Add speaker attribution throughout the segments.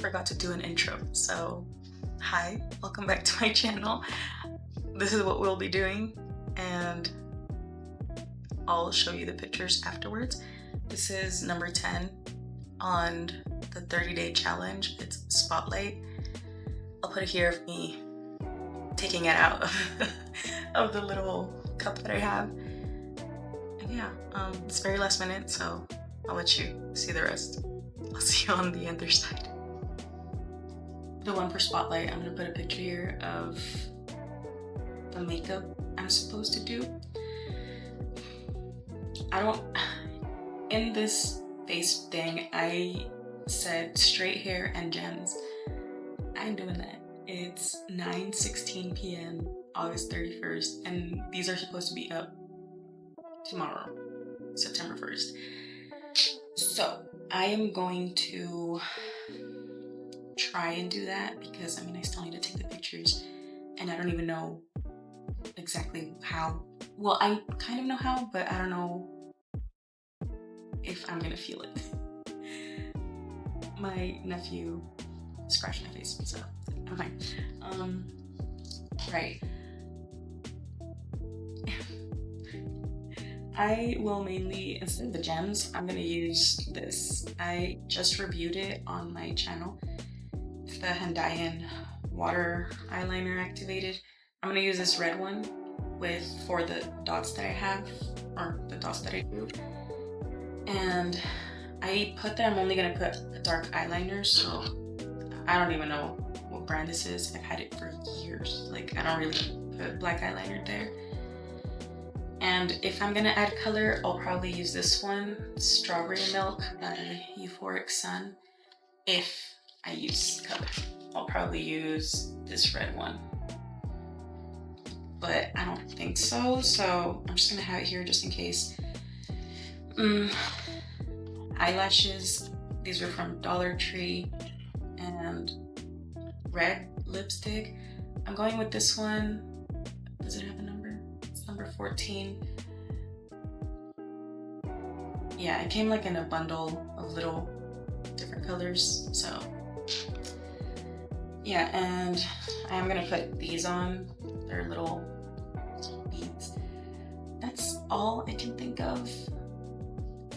Speaker 1: forgot to do an intro. So, hi, welcome back to my channel. This is what we'll be doing, and I'll show you the pictures afterwards. This is number 10 on the 30-day challenge. It's Spotlight. I'll put it here of me taking it out of the little cup that I have. And yeah, it's very last minute, so I'll let you see the rest. I'll see you on the other side. The one for Spotlight, I'm gonna put a picture here of the makeup I'm supposed to do. In this face thing, I said straight hair and gems. I ain't doing that. It's 9:16 p.m. August 31st, and these are supposed to be up tomorrow, September 1st. So I am going to try and do that because I still need to take the pictures, and I don't even know exactly how. Well, I kind of know how, but I don't know if I'm gonna feel it. My nephew scratched my face, so I'm fine. Right. I will mainly, instead of the gems, I'm gonna use this. I just reviewed it on my channel. It's the Hendayan water eyeliner activated. I'm gonna use this red one for the dots that I have, or the dots that I drew. And I put that I'm only gonna put a dark eyeliner, so I don't even know what brand this is. I've had it for years. Like, I don't really put black eyeliner there. And if I'm gonna add color, I'll probably use this one, Strawberry Milk by Euphoric Sun. If I use color, I'll probably use this red one. But I don't think so, so I'm just gonna have it here just in case. Eyelashes, these are from Dollar Tree, and red lipstick. I'm going with this one. Does it have a number? It's number 14. Yeah, it came like in a bundle of little different colors, so yeah. And I am gonna put these on. They're little beads. That's all I can think of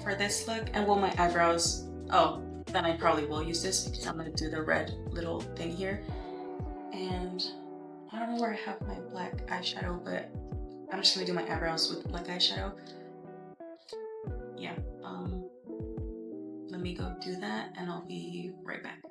Speaker 1: for this look. And well, my eyebrows, then I probably will use this because I'm gonna do the red little thing here. And I don't know where I have my black eyeshadow, but I'm just gonna do my eyebrows with black eyeshadow. Yeah, let me go do that and I'll be right back.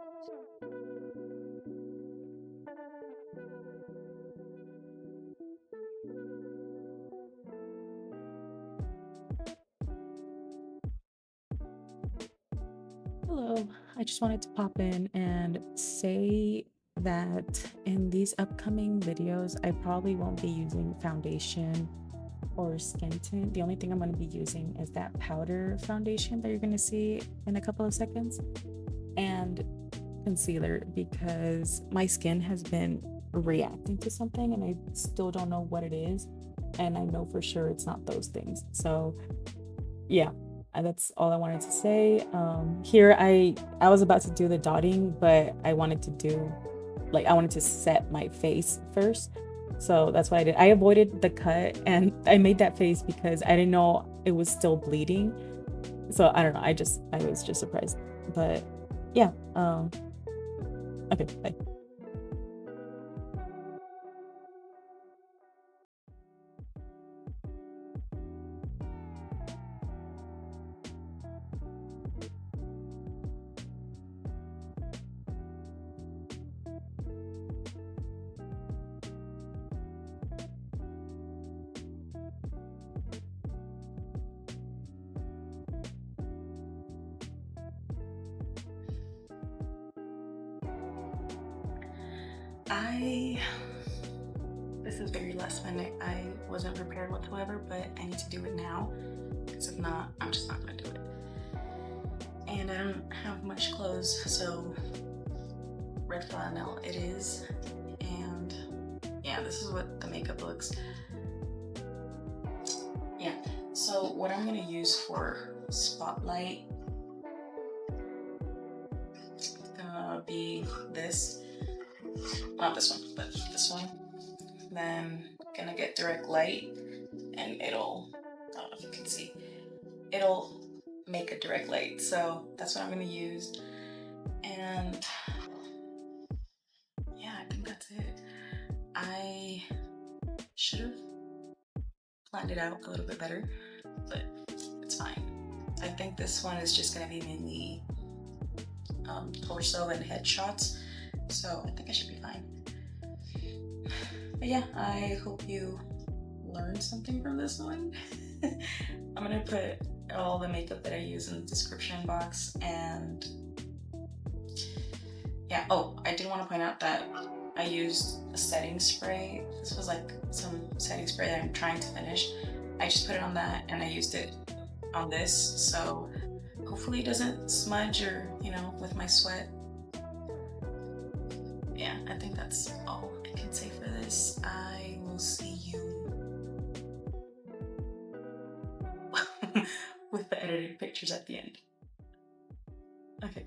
Speaker 2: Hello, I just wanted to pop in and say that in these upcoming videos, I probably won't be using foundation or skin tint. The only thing I'm going to be using is that powder foundation that you're going to see in a couple of seconds, and concealer, because my skin has been reacting to something and I still don't know what it is, and I know for sure it's not those things. So yeah, that's all I wanted to say. Here I was about to do the dotting, but I wanted to set my face first. So that's what I did. I avoided the cut and I made that face because I didn't know it was still bleeding. So I don't know. I was just surprised. But yeah, okay, bye.
Speaker 1: This is very last minute. I wasn't prepared whatsoever, but I need to do it now because if not, I'm just not gonna do it. And I don't have much clothes, so red flannel it is. And yeah, this is what the makeup looks. Yeah, so what I'm gonna use for Spotlight, gonna be this, not this one, but this one. Then gonna get direct light, and it'll, I don't know if you can see, it'll make a direct light. So that's what I'm gonna use. And yeah, I think that's it. I should have planned it out a little bit better, but it's fine. I think this one is just gonna be mainly torso and head shots, so I think I should be fine. But yeah, I hope you learned something from this one. I'm gonna put all the makeup that I use in the description box, and yeah, oh, I did want to point out that I used a setting spray. This was like some setting spray that I'm trying to finish. I just put it on that and I used it on this, so hopefully it doesn't smudge or, with my sweat. Yeah, I think that's all I can say for this. I will see you with the edited pictures at the end. Okay.